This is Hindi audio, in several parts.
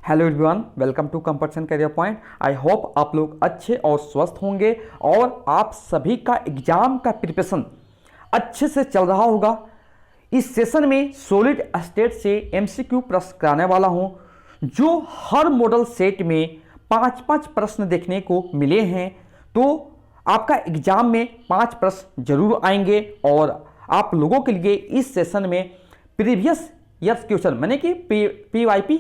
Hello everyone, welcome to Competition Career Point. I hope आप लोग अच्छे और स्वस्थ होंगे और आप सभी का एग्जाम का प्रिपरेशन अच्छे से चल रहा होगा। इस सेशन में सॉलिड स्टेट से एमसीक्यू प्रश्न कराने वाला हूं, जो हर मॉडल सेट में 5-5 प्रश्न देखने को मिले हैं। तो आपका एग्जाम में 5 प्रश्न जरूर आएंगे और आप लोगों के लिए इस सेशन में प्रीवियस ईयर्स क्वेश्चन माने कि पीवाईपी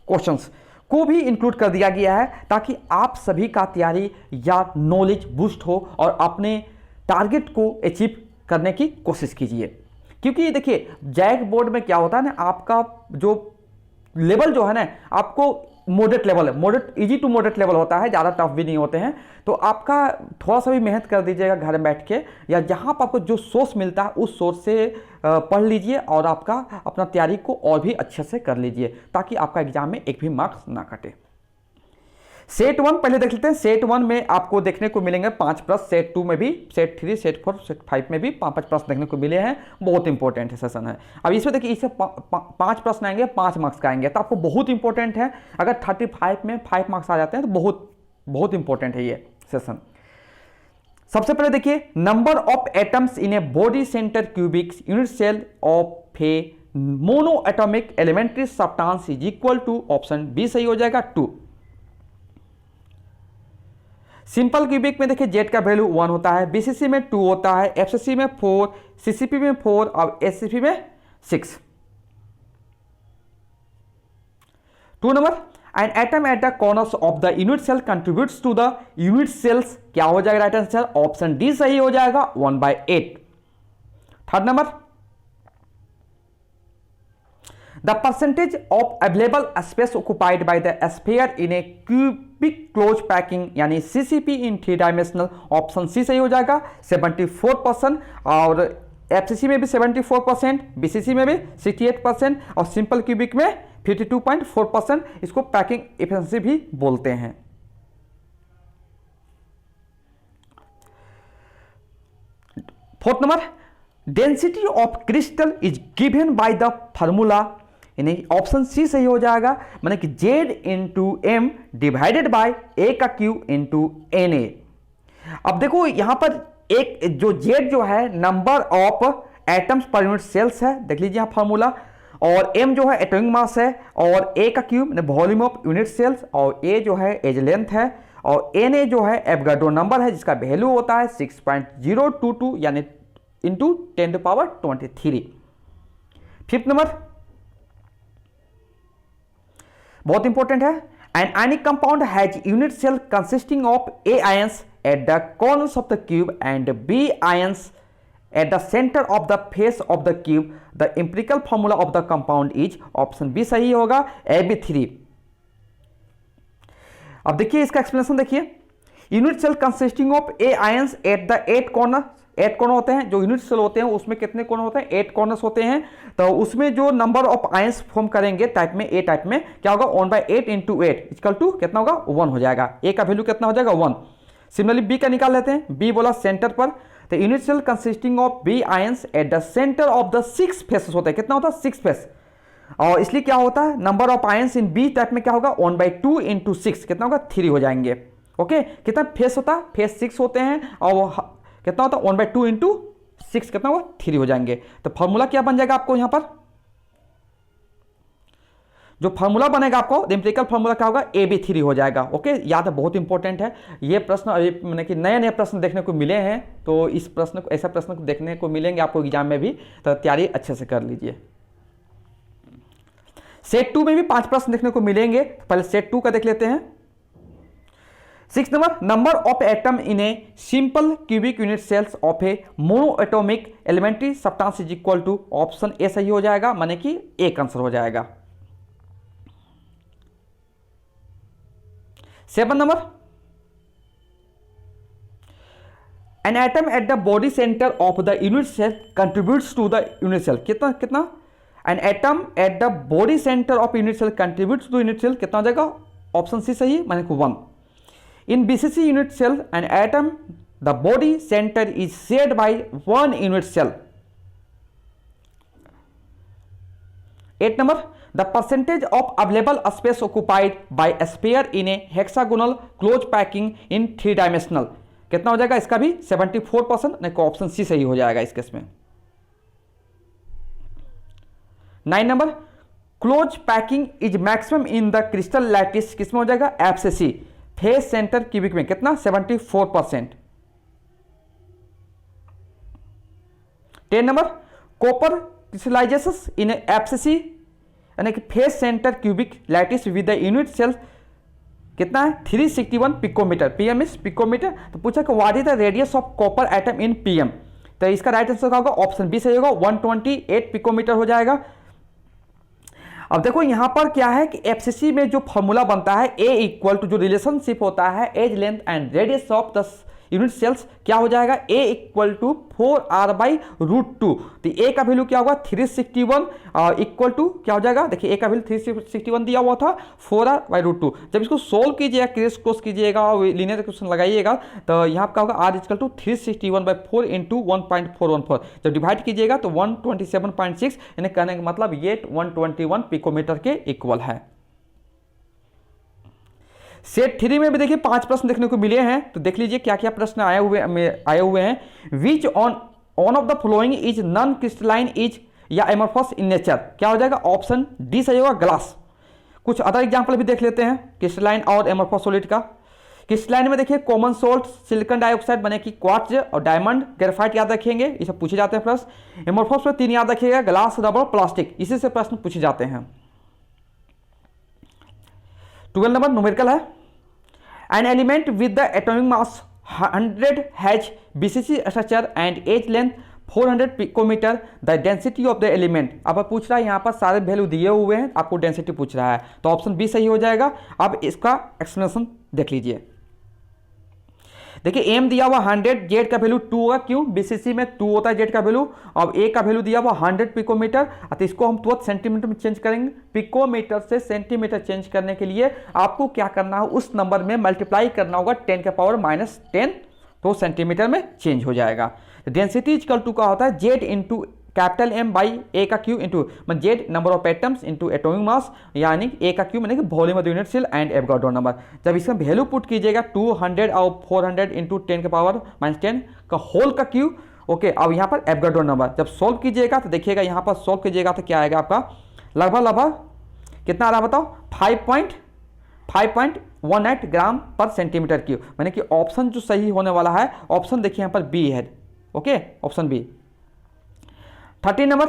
क्वेश्चंस को भी इंक्लूड कर दिया गया है, ताकि आप सभी का तैयारी या नॉलेज बूस्ट हो और अपने टारगेट को अचीव करने की कोशिश कीजिए। क्योंकि देखिए, जैक बोर्ड में क्या होता है ना, आपका जो लेवल जो है ना, आपको मॉडरेट लेवल है, moderate easy to moderate level होता है, ज़्यादा टफ भी नहीं होते हैं। तो आपका थोड़ा सा भी मेहनत कर दीजिएगा घर में बैठ के, या जहाँ पर आपको जो सोर्स मिलता है उस सोर्स से पढ़ लीजिए और आपका अपना तैयारी को और भी अच्छे से कर लीजिए, ताकि आपका एग्जाम में एक भी मार्क्स ना कटे। सेट 1 पहले देख लेते हैं। सेट 1 में आपको देखने को मिलेंगे 5 प्रश्न, सेट 2 में भी, सेट 3, सेट 4, सेट 5 में भी 5 प्रश्न देखने को मिले हैं। बहुत इंपॉर्टेंट है सेशन है। अब इसमें देखिए, इससे 5 प्रश्न आएंगे, 5 मार्क्स का आएंगे, तो आपको बहुत इंपॉर्टेंट है। अगर 35 में 5 मार्क्स आ जाते हैं तो बहुत बहुत इंपॉर्टेंट है ये सेशन। सबसे पहले देखिए, number of atoms in a body centre cubic unit cell of a mono atomic elementary substance is equal to, option B सही हो जाएगा, 2। सिंपल क्यूबिक में देखिए, जेड का वैल्यू 1 होता है, बीसीसी में 2 होता है, एफसीसी में 4, सीसीपी में 4 और एससीपी में 6। 2 number, an atom at the corners of the unit cell contributes to the unit cells, क्या हो जाएगा राइट आंसर, ऑप्शन डी सही हो जाएगा, 1/8। 3rd number, the percentage of available space occupied by the sphere in a cubic closed packing यानी CCP in 3 dimensional, option C सही हो जाएगा, 74%। और FCC में भी 74%, BCC में भी 68% और सिंपल क्यूबिक में 52.4%। इसको पैकिंग एफिशिएंसी भी बोलते हैं। Fourth number, density of crystal is given by the formula, यानी ऑप्शन सी सही हो जाएगा, माने कि Z into M divided by A का क्यू इंटू एन ए। अब देखो यहां पर एक जो जेड जो है number of atoms per unit cells है, देख लीजिए यहां फार्मूला, और एम जो है एटॉमिक मास है, और ए का cube volume of unit cells, और ए जो है एज लेंथ है, और एन ए जो है एवोगाड्रो नंबर है, जिसका वैल्यू होता है 6.022 यानी इंटू 10⁻23। 5th नंबर बहुत इंपॉर्टेंट है, an ionic compound has unit cell consisting of A ions at the corners of the cube and B ions at the centre of the face of the cube, the empirical formula of the compound is, option B सही होगा, AB3। अब देखिए इसका एक्सप्लेनेशन देखिए, unit cell consisting of A ions at the 8 corner, 8 corner होते हैं जो यूनिट सेल होते हैं, उसमें कितने कॉर्नर होते हैं, 8 कॉर्नर्स होते हैं। तो उसमें जो नंबर ऑफ आयंस फॉर्म करेंगे टाइप में, ए टाइप में, क्या होगा, 1/8 इंटू 8 इक्वल टू कितना होगा, 1 हो जाएगा। ए का वैल्यू कितना हो जाएगा, 1। सिमिलरली बी का निकाल लेते हैं, बी बोला सेंटर पर, तो unit cell consisting of B ions at the centre of the 6 faces होता है, कितना होता है, 6 फेस, और इसलिए क्या होता है, number of ions in B type में क्या होगा, 1/2 इंटू 6 कितना होगा, 3 हो जाएंगे। ओके, कितना फेस होता है, फेस 6 होते हैं, और कितना होता है, 1/2 इंटू 6 कितना होगा, 3 हो जाएंगे। तो फॉर्मूला क्या बन जाएगा आपको, यहां पर जो फॉर्मूला बनेगा आपको, एम्पिरिकल फॉर्मूला क्या होगा, AB3 हो जाएगा। ओके, याद है, बहुत इंपॉर्टेंट है ये प्रश्न। अभी मैंने कि नए नए प्रश्न देखने को मिले हैं, तो इस प्रश्न को, ऐसा प्रश्न को देखने को मिलेंगे आपको एग्जाम में भी, तो तैयारी अच्छे से कर लीजिए। सेट 2 में भी 5 प्रश्न देखने को मिलेंगे, पहले सेट 2 का देख लेते हैं। 6th number, number of atom in a simple cubic unit cells of a mono atomic elementary substance is equal to, option A सही हो जाएगा, माने कि एक आंसर हो जाएगा। 7 number, an atom at the body centre of the unit cell contributes to the unit cell, कितना कितना, an atom at the body centre of unit cell contributes to unit cell, कितना हो जाएगा, ऑप्शन सी सही, माने कि 1। In BCC unit cell, an atom, the body center is shared by 1 unit cell. 8 number, the percentage of available space occupied by sphere in A hexagonal close packing in 3 dimensional, कितना हो जाएगा इसका भी 74%, नहीं ऑप्शन सी सही हो जाएगा इस केस में। 9 number, close packing is maximum in the crystal lattice, किसमें हो जाएगा एफसीसी, फेस सेंटर क्यूबिक में, कितना 74%। 10 number, copper crystallisations in FCC यानी कि face centre cubic lattice with the unit cell, कितना है 361 पिकोमीटर, पीएम इज पिकोमीटर। तो पूछा कि what is the radius of copper atom in PM, तो इसका राइट आंसर क्या होगा, ऑप्शन बी सही होगा, 128 पिकोमीटर हो जाएगा। अब देखो यहां पर क्या है कि एफसीसी में जो फॉर्मूला बनता है ए इक्वल टू, जो रिलेशनशिप होता है edge length and radius of the unit cells, क्या हो जाएगा ए इक्वल टू 4r/√2। तो ए का वैल्यू क्या होगा 361 इक्वल टू क्या हो जाएगा, देखिए ए का वैल्यू 361 दिया हुआ था 4r/√2। जब इसको सोल्व कीजिएगा, क्रिस क्रॉस कीजिएगा और लीनियर इक्वेशन लगाइएगा तो यहाँ का होगा r इक्वल टू 361/4 इंटू 1.414। जब डिवाइड कीजिएगा तो 127.6, यानी कहने का मतलब ये 121 पिकोमीटर के इक्वल है। सेट 3 में भी देखिए 5 प्रश्न देखने को मिले हैं, तो देख लीजिए क्या क्या प्रश्न आए हुए हैं। Which one of the following is non crystalline is या एमोर्फस इन नेचर, क्या हो जाएगा ऑप्शन डी सही होगा ग्लास। कुछ अदर एग्जांपल भी देख लेते हैं क्रिस्टलाइन और एमोर्फस सॉलिड का। क्रिस्टलाइन में देखिए कॉमन सोल्ट, सिलिकॉन डाइऑक्साइड बने की क्वार्ट्ज और डायमंड, ग्रेफाइट याद रखेंगे, ये सब पूछे जाते हैं प्रश्न। एमोर्फस में 3 याद रखिएगा, ग्लास, रबर, प्लास्टिक, इसी से प्रश्न पूछे जाते हैं। 12 नंबर न्यूमेरिकल है, an element with the atomic mass 100 has BCC structure and edge length 400 picometre, the density of the element. अब पूछ रहा है यहाँ पर सारे वैल्यू दिए हुए हैं, आपको डेंसिटी पूछ रहा है, तो ऑप्शन बी सही हो जाएगा। अब इसका एक्सप्लेनेशन देख लीजिए। देखिए एम दिया हुआ 100, जेड का वैल्यू 2 होगा, क्यों बीसीसी में 2 होता है जेड का वैल्यू। अब ए का वैल्यू दिया हुआ 100 पिकोमीटर, तो इसको हम तुरंत सेंटीमीटर में चेंज करेंगे। पिकोमीटर से सेंटीमीटर चेंज करने के लिए आपको क्या करना है, उस नंबर में मल्टीप्लाई करना होगा 10 के पावर -10, तो सेंटीमीटर में चेंज हो जाएगा। डेंसिटी इक्वल टू का होता है Z into capital M by A का cube into Z number of atoms into atomic mass, यानी ए का क्यू मैंने कि volume of the unit cell and Avogadro number. जब इसका वैल्यू पुट कीजिएगा 200 और 400 इंटू 10 के पावर -10 का होल का क्यू, ओके। अब यहाँ पर एवोगाड्रो नंबर जब सोल्व कीजिएगा तो देखिएगा यहाँ पर सोल्व कीजिएगा तो क्या आएगा आपका, लगभग कितना आ रहा बताओ, 5.18 ग्राम पर सेंटीमीटर क्यूब, मैंने कि ऑप्शन जो सही होने वाला है ऑप्शन देखिए यहाँ पर बी है, okay, option B. 13 number,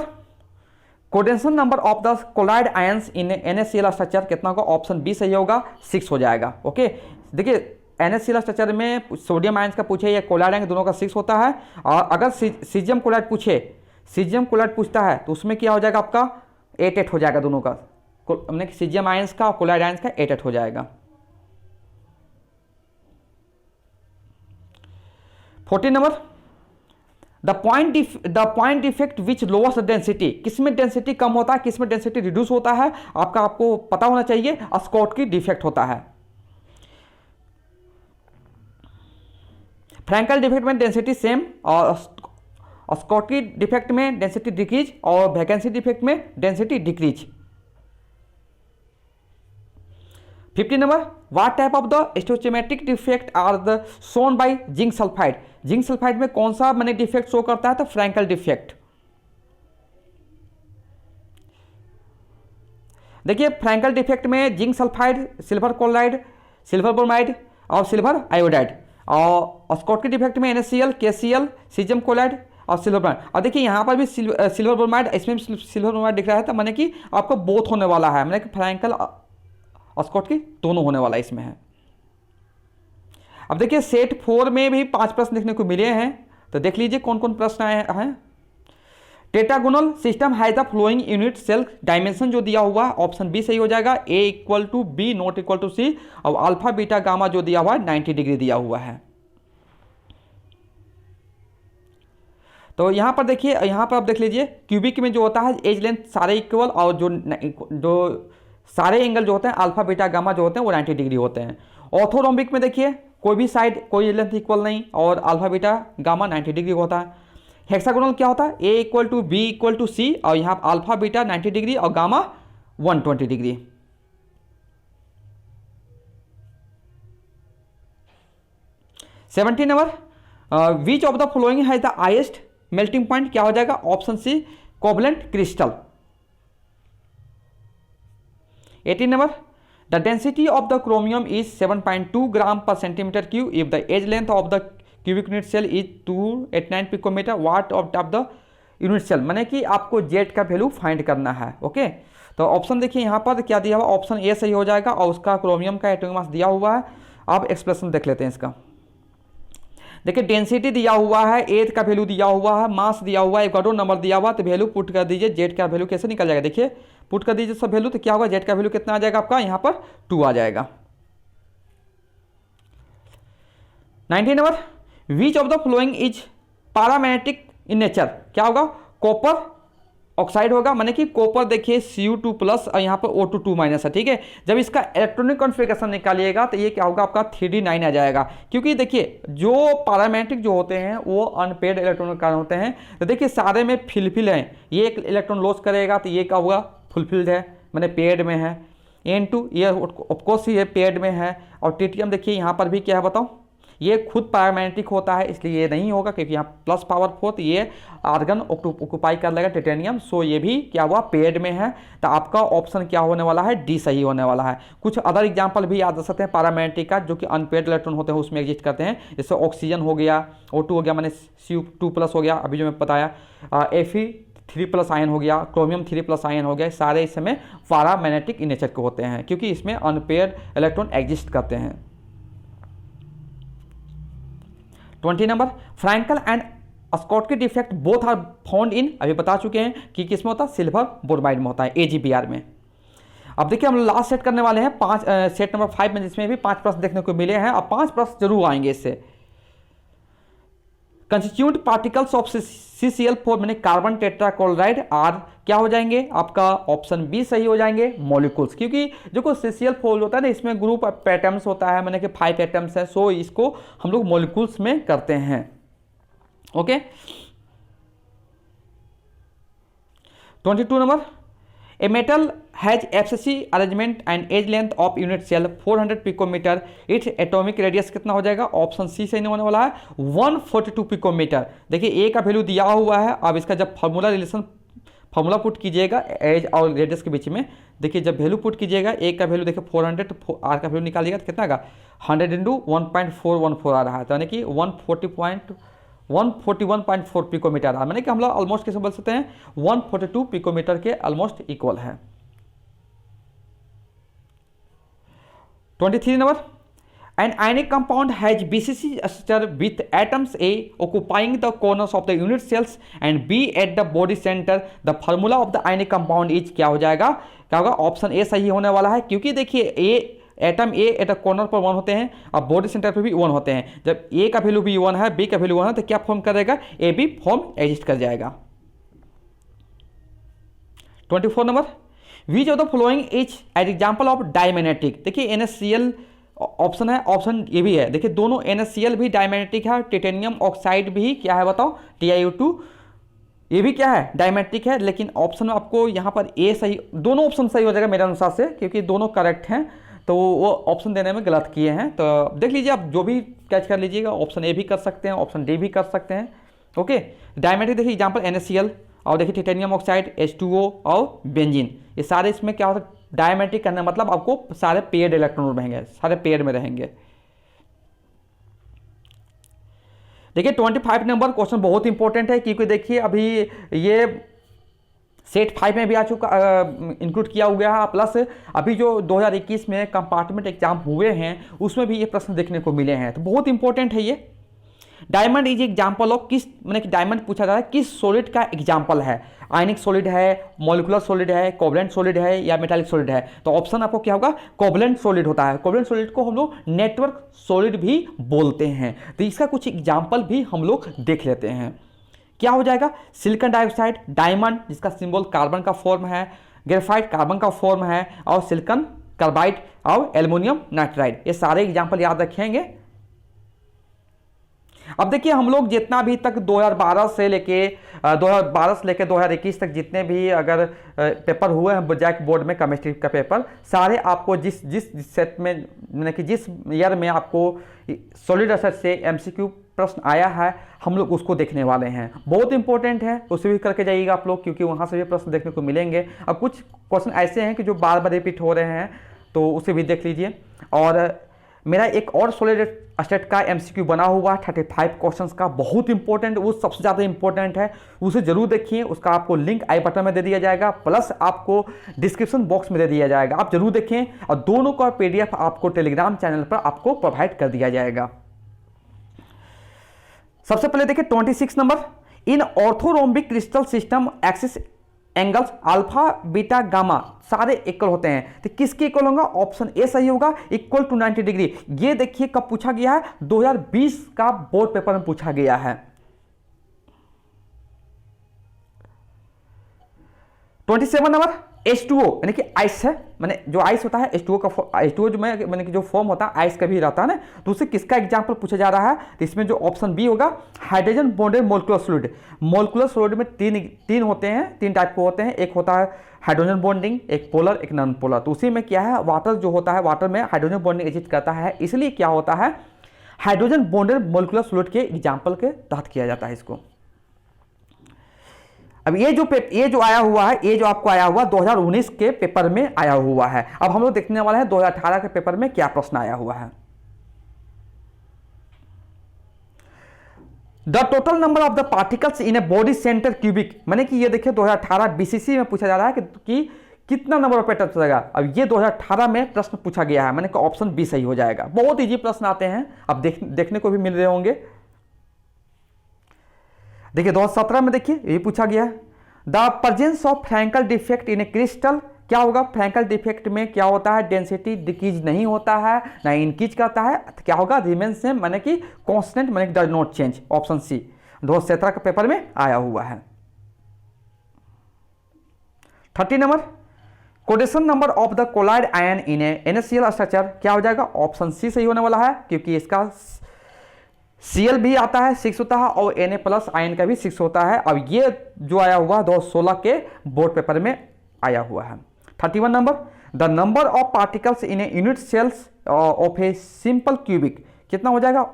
coordination number of the chloride ions in NaCl structure, कितना होगा, ऑप्शन बी सही होगा, 6 हो जाएगा, ओके। देखिए NaCl स्ट्रक्चर में सोडियम आयंस का पूछे या कोलाइड आयंस, दोनों का 6 होता है। और अगर सीजियम कोलाइड पूछता है तो उसमें क्या हो जाएगा आपका 8 हो जाएगा, दोनों का हमने सीजियम आयंस का और कोलाइड आयंस का 8 हो जाएगा। 14 number, the point defect which lowers density, किसमें डेंसिटी कम होता है, किसमें डेंसिटी रिड्यूस होता है, आपको पता होना चाहिए, स्कॉटकी डिफेक्ट होता है। फ्रैंकल डिफेक्ट में डेंसिटी सेम और स्कॉटकी डिफेक्ट में डेंसिटी डिक्रीज और वैकेंसी डिफेक्ट में density decrease. 15 number, what type of the stoichiometric defect are the shown by zinc sulphide, zinc sulphide में कौन सा मैंने डिफेक्ट शो करता है, तो फ्रैंकल डिफेक्ट। देखिए फ्रैंकल डिफेक्ट में zinc sulphide, silver chloride, silver bromide और सिल्वर आयोडाइड, और स्कॉटकी डिफेक्ट में NaCl, KCl, सीजियम क्लोराइड और सिल्वर ब्रोमाइड। और देखिए यहाँ पर भी सिल्वर ब्रोमाइड, इसमें सिल्वर ब्रोमाइड दिख रहा है, तो मैंने कि आपको बोथ होने वाला है, मैंने कि फ्रैंकल और स्कॉटकी दोनों होने वाला इसमें है। अब देखिए सेट 4 में भी 5 प्रश्न देखने को मिले हैं, तो देख लीजिए कौन कौन प्रश्न आए हैं। Tetragonal system has the following unit cell dimension जो दिया हुआ है ऑप्शन बी सही हो जाएगा, A equal to B not equal to सी, और अल्फा बीटा गामा जो दिया हुआ है 90 डिग्री दिया हुआ है। तो यहाँ पर देखिए, यहाँ पर आप देख लीजिए क्यूबिक में जो होता है एज लेंथ सारे इक्वल, और जो सारे एंगल जो होते हैं अल्फा बीटा गामा जो होते हैं वो 90 डिग्री होते हैं। ऑर्थोरोम्बिक में देखिए कोई भी साइड कोई लेंथ इक्वल नहीं, और अल्फा बीटा गामा 90 डिग्री होता है। हेक्सागोनल क्या होता है, ए equal to b equal to सी, और यहाँ अल्फा बीटा 90 डिग्री और gamma 120 degree. Seventeen number, which of the following has the highest melting point, क्या हो जाएगा, option C covalent crystal. 18 number, the density of the chromium is 7.2 gram per centimetre cube if the edge length of the cubic unit cell is 289 picometre, what of the unit cell, माने कि आपको जेड का वैल्यू फाइंड करना है। ओके, तो ऑप्शन देखिए यहाँ पर क्या दिया हुआ, ऑप्शन ए सही हो जाएगा, और उसका क्रोमियम का एटॉमिक मास दिया हुआ है। अब एक्सप्रेशन देख लेते हैं इसका। देखिए डेंसिटी दिया हुआ है, एज का वैल्यू दिया हुआ है, मास दिया हुआ है, एवोगाड्रो नंबर दिया हुआ है, तो वैल्यू पुट कर दीजिए, जेड का वैल्यू कैसे निकल जाएगा, देखिए पुट कर दीजिए सब वैल्यू, तो क्या होगा, जेड का वैल्यू कितना आ जाएगा आपका, यहाँ पर 2 आ जाएगा। 19 number, which of the following is paramagnetic in nature, क्या होगा, कॉपर ऑक्साइड होगा, माने कि कॉपर देखिए Cu2 प्लस और यहाँ पर O2 माइनस है, ठीक है। जब इसका इलेक्ट्रॉनिक कॉन्फ़िगरेशन निकालिएगा तो ये क्या होगा आपका 3D9 आ जाएगा, क्योंकि देखिए जो पैरामैग्नेटिक जो होते हैं वो अनपेड इलेक्ट्रॉनिक कारण होते हैं। तो देखिए सारे में फिलफिल हैं, ये एक इलेक्ट्रॉन लॉस करेगा तो ये क्या हुआ, फुलफिल्ड है, मैंने पेड में है। N2 ये ऑफकोर्स ये पेड में है, और ट्रिटियम देखिए यहाँ पर भी क्या है बताओ, ये खुद पैरामैग्नेटिक होता है, इसलिए ये नहीं होगा, क्योंकि यहाँ प्लस पावर 4 तो ये आर्गन ऑक्यूपाई कर लेगा टिटेनियम, सो ये भी क्या हुआ, पेड में है। तो आपका ऑप्शन क्या होने वाला है, डी सही होने वाला है। कुछ अदर एग्जांपल भी याद रख सकते हैं पैरामैग्नेटिक का, जो कि अनपेड इलेक्ट्रॉन होते हैं उसमें एग्जिस्ट करते हैं, जैसे ऑक्सीजन हो गया, O2 हो गया, मैंने Cu2 प्लस हो गया अभी जो मैं बताया, Fe3+ आयन हो गया, क्रोमियम 3+ आयन हो गया, सारे इस समय पैरामैग्नेटिक इन नेचर के होते हैं, क्योंकि इसमें अनपेड इलेक्ट्रॉन एग्जिस्ट करते हैं। 20 number, Frenkel and Schottky defect both are found in, अभी बता चुके हैं कि किस में होता है, सिल्वर बोरोमाइड में होता है, AgBr में। अब देखिए हम लोग लास्ट सेट करने वाले हैं, सेट नंबर 5 में, जिसमें भी 5 प्रश्न देखने को मिले हैं, अब 5 प्रश्न जरूर आएंगे इससे। कंस्टिट्यूट पार्टिकल्स ऑफ CCl4 मैंने कार्बन टेट्राक्लोराइड आर क्या हो जाएंगे आपका, ऑप्शन बी सही हो जाएंगे, मॉलिक्यूल्स, क्योंकि जो को CCl4 होता है ना, इसमें ग्रुप ऑफ एटम्स होता है, मैंने कि 5 एटम्स है, सो इसको हम लोग मॉलिक्यूल्स में करते हैं। Okay, 22 number, a metal has FCC arrangement and edge length of unit cell 400 picometre, its atomic radius कितना हो जाएगा, ऑप्शन सी सही होने वाला है, 142 पिकोमीटर। देखिए ए का वैल्यू दिया हुआ है, अब इसका जब फार्मूला पुट कीजिएगा एज और रेडियस के बीच में, देखिए जब वैल्यू पुट कीजिएगा, ए का वैल्यू देखिए 400, तो आर का वैल्यू निकालिएगा तो कितना का 100 × 1.414 आ रहा है, तो यानी कि 141.4 पिकोमीटर आ, मैंने कि हम लोग ऑलमोस्ट कैसे बोल सकते हैं, 142 पिकोमीटर के ऑलमोस्ट इक्वल है। 23 number, an ionic compound has BCC structure with atoms A occupying the corners of the unit cells and B at the body centre, the formula of the ionic compound is, क्या हो जाएगा, क्या होगा, ऑप्शन ए सही होने वाला है, क्योंकि देखिए एटम ए एट कॉर्नर पर 1 होते हैं और बॉडी सेंटर पर भी 1 होते हैं। जब ए का वैल्यू भी 1 है, बी का वैल्यू 1 है, तो क्या फॉर्म करेगा, ए बी फॉर्म एग्जिस्ट कर जाएगा। 24 number, which of the following is an example of diamagnetic, देखिए NaCl ऑप्शन है, ऑप्शन ये भी है, देखिए दोनों NaCl भी डायमैग्नेटिक है, टिटेनियम ऑक्साइड भी क्या है बताओ, TiO2 ये भी क्या है, डायमैग्नेटिक है, लेकिन ऑप्शन आपको यहाँ पर ए सही, दोनों ऑप्शन सही हो जाएगा मेरे अनुसार से, क्योंकि दोनों करेक्ट हैं, तो वो ऑप्शन देने में गलत किए हैं। तो देख लीजिए आप जो भी कैच कर लीजिएगा, ऑप्शन ए भी कर सकते हैं, ऑप्शन डी भी कर सकते हैं। ओके, डायमैग्नेटिक देखिए एग्जाम्पल NaCl, और देखिए टिटेनियम ऑक्साइड H2O और बेंजीन, ये सारे इसमें क्या होता है, डायमैग्नेटिक करना मतलब आपको सारे पेयर्ड इलेक्ट्रॉन रहेंगे, सारे पेयर में रहेंगे। देखिए 25 नंबर क्वेश्चन बहुत इंपॉर्टेंट है, क्योंकि देखिए अभी ये सेट 5 में भी आ चुका, इंक्लूड किया हुआ है, प्लस अभी जो 2021 में कंपार्टमेंट एग्जाम हुए हैं उसमें भी ये प्रश्न देखने को मिले हैं, तो बहुत इंपॉर्टेंट है ये। डायमंड इज एग्जाम्पल ऑफ किस, मैंने कि डायमंड पूछा जा रहा है किस सॉलिड का एग्जाम्पल है, आयनिक सॉलिड है, मॉलिकुलर सॉलिड है, कोवलेंट सॉलिड है या मेटालिक सॉलिड है, तो ऑप्शन आपको क्या होगा, कोवलेंट सॉलिड होता है। कोवलेंट सॉलिड को हम लोग नेटवर्क सॉलिड भी बोलते हैं, तो इसका कुछ एग्जाम्पल भी हम लोग देख लेते हैं। क्या हो जाएगा, सिलिकॉन डाइऑक्साइड, डायमंड जिसका सिंबल कार्बन का फॉर्म है, ग्रेफाइट कार्बन का फॉर्म है, और सिलिकॉन कार्बाइड और एल्युमिनियम नाइट्राइड, ये सारे एग्जाम्पल याद रखेंगे। अब देखिए हम लोग जितना भी तक 2012 से लेके 2021 तक जितने भी अगर पेपर हुए हैं जैक बोर्ड में केमिस्ट्री का पेपर, सारे आपको जिस जिस सेट में यानी कि जिस ईयर में आपको सॉलिड रिसर्च से एमसीक्यू प्रश्न आया है, हम लोग उसको देखने वाले हैं। बहुत इंपॉर्टेंट है, उसे भी करके जाइएगा आप लोग, क्योंकि वहाँ से भी प्रश्न देखने को मिलेंगे। और कुछ क्वेश्चन ऐसे हैं कि जो बार बार रिपीट हो रहे हैं, तो उसे भी देख लीजिए। और मेरा एक और सॉलिड स्टेट का एमसीक्यू बना हुआ 35 क्वेश्चंस का, बहुत इंपॉर्टेंट, वो सबसे ज़्यादा इंपॉर्टेंट है, उसे जरूर देखिए। उसका आपको लिंक आई बटन में दे दिया जाएगा, प्लस आपको डिस्क्रिप्शन बॉक्स में दे दिया जाएगा, आप जरूर देखें। और दोनों का पीडीएफ आपको टेलीग्राम चैनल पर आपको प्रोवाइड कर दिया जाएगा। सबसे पहले देखिए 26 number, in orthorhombic crystal system axis angles alpha beta gamma सारे इक्वल होते हैं, तो किसके इक्वल होगा? ऑप्शन ए सही होगा, इक्वल टू 90 डिग्री। ये देखिए कब पूछा गया है, 2020 का बोर्ड पेपर में पूछा गया है। 27 नंबर, H2O यानी कि आइस है, मैंने जो आइस होता है H2O का, H2O जो मैंने कि जो फॉर्म होता है आइस का भी रहता है ना, तो उससे किसका एग्जांपल पूछा जा रहा है? तो इसमें जो ऑप्शन बी होगा, hydrogen bonded molecular solid. Molecular solid में तीन होते हैं, तीन टाइप के होते हैं। एक होता है हाइड्रोजन बॉन्डिंग, एक पोलर, एक नॉन पोलर। तो उसी में क्या है, वाटर जो होता है, वाटर में हाइड्रोजन बॉन्डिंग एग्जिस्ट करता है, इसलिए क्या होता है, हाइड्रोजन बॉन्डेड मोलिकुलर सॉलिड के एग्जाम्पल के तहत किया जाता है इसको। अब ये जो आया हुआ है, ये जो आपको आया हुआ 2019 के पेपर में आया हुआ है। अब हम लोग देखने वाले हैं 2018 के पेपर में क्या प्रश्न आया हुआ है। The total number of the particles in a body centre cubic, मैंने कि ये देखिए 2018 बीसीसी में पूछा जा रहा है कि कितना नंबर ऑफ पेटर्न रहेगा। अब ये 2018 में प्रश्न पूछा गया है, मैंने कहा ऑप्शन बी सही हो जाएगा। बहुत इजी प्रश्न आते हैं, अब देखने को भी मिल रहे होंगे। देखिए 2017 में देखिए ये पूछा गया है, the presence of Frenkel defect in a crystal, क्या होगा? फ्रैंकल डिफेक्ट में क्या होता है, डेंसिटी डिक्रीज नहीं होता है, ना इंक्रीज करता है, तो क्या होगा? रिमेन सेम, माने कि कांस्टेंट, माने कि does not change. Option C 2017 के पेपर में आया हुआ है। 30 number, coordination number of the chloride ion in a NaCl structure, क्या हो जाएगा? ऑप्शन सी सही होने वाला है, क्योंकि इसका Cl भी आता है 6 होता है, और Na प्लस आयन का भी 6 होता है। अब ये जो आया हुआ 2016 के बोर्ड पेपर में आया हुआ है। 31 number, the number of particles in a unit cells of a simple cubic, कितना हो जाएगा?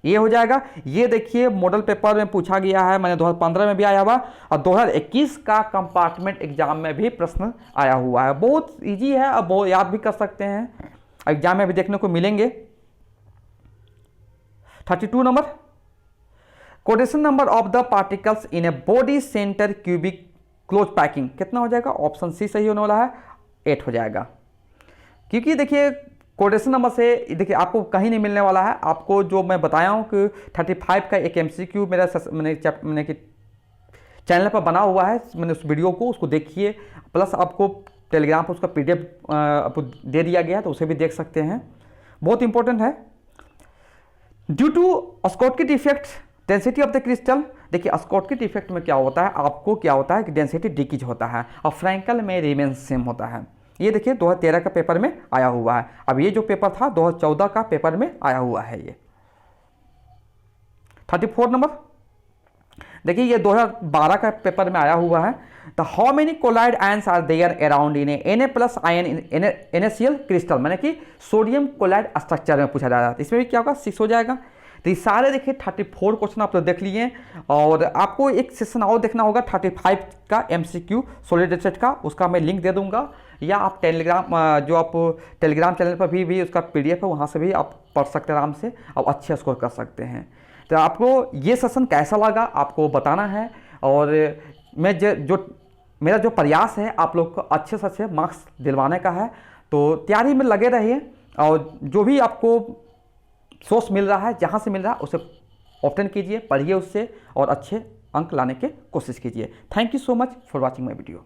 ये हो जाएगा। ये देखिए मॉडल पेपर में पूछा गया है, मैंने 2015 में भी आया हुआ, और 2021 का कंपार्टमेंट एग्जाम में भी प्रश्न आया हुआ है। बहुत ईजी है, अब बहुत याद भी कर सकते हैं, एग्जाम में भी देखने को मिलेंगे। 32 number, coordination number of the particles in a body centre cubic close packing, कितना हो जाएगा? ऑप्शन सी सही होने वाला है, 8 हो जाएगा। क्योंकि देखिए कोडेशन नंबर से देखिए आपको कहीं नहीं मिलने वाला है। आपको जो मैं बताया हूँ कि 35 का एक MCQ मैंने कि चैनल पर बना हुआ है, मैंने उस वीडियो को उसको देखिए, प्लस आपको टेलीग्राम पर उसका PDF आपको दे दिया गया है, तो उसे भी देख सकते हैं, बहुत इंपॉर्टेंट है। Due to Schottky effect density of the crystal, देखिए स्कॉटकी इफेक्ट में क्या होता है, आपको क्या होता है कि डेंसिटी डिक्रीज होता है, और फ्रैंकल में रिमेन सेम होता है। ये देखिए 2013 का पेपर में आया हुआ है। अब ये जो पेपर था 2014 का पेपर में आया हुआ है ये। 34 नंबर, देखिए ये 2012 का पेपर में आया हुआ है। The how many collide ions are there around in Na plus ion in NaCl crystal, मैंने कि सोडियम कोलाइड स्ट्रक्चर में पूछा जा रहा है। इसमें भी क्या होगा? 6 हो जाएगा। तो ये सारे देखिए 34 क्वेश्चन आप लोग देख लिए, और आपको एक सेशन और देखना होगा 35 का MCQ सॉलिड स्टेट का, उसका मैं लिंक दे दूंगा, या आप टेलीग्राम चैनल पर भी उसका PDF है, वहाँ से भी आप पढ़ सकते हैं आराम से, और अच्छे स्कोर कर सकते हैं। तो आपको ये सेशन कैसा लगा आपको बताना है, और मेरा जो प्रयास है आप लोग को अच्छे से अच्छे मार्क्स दिलवाने का है। तो तैयारी में लगे रहिए, और जो भी आपको सोर्स मिल रहा है, जहाँ से मिल रहा है उसे ऑप्टेन कीजिए, पढ़िए उससे, और अच्छे अंक लाने की कोशिश कीजिए। Thank you so much for watching my video.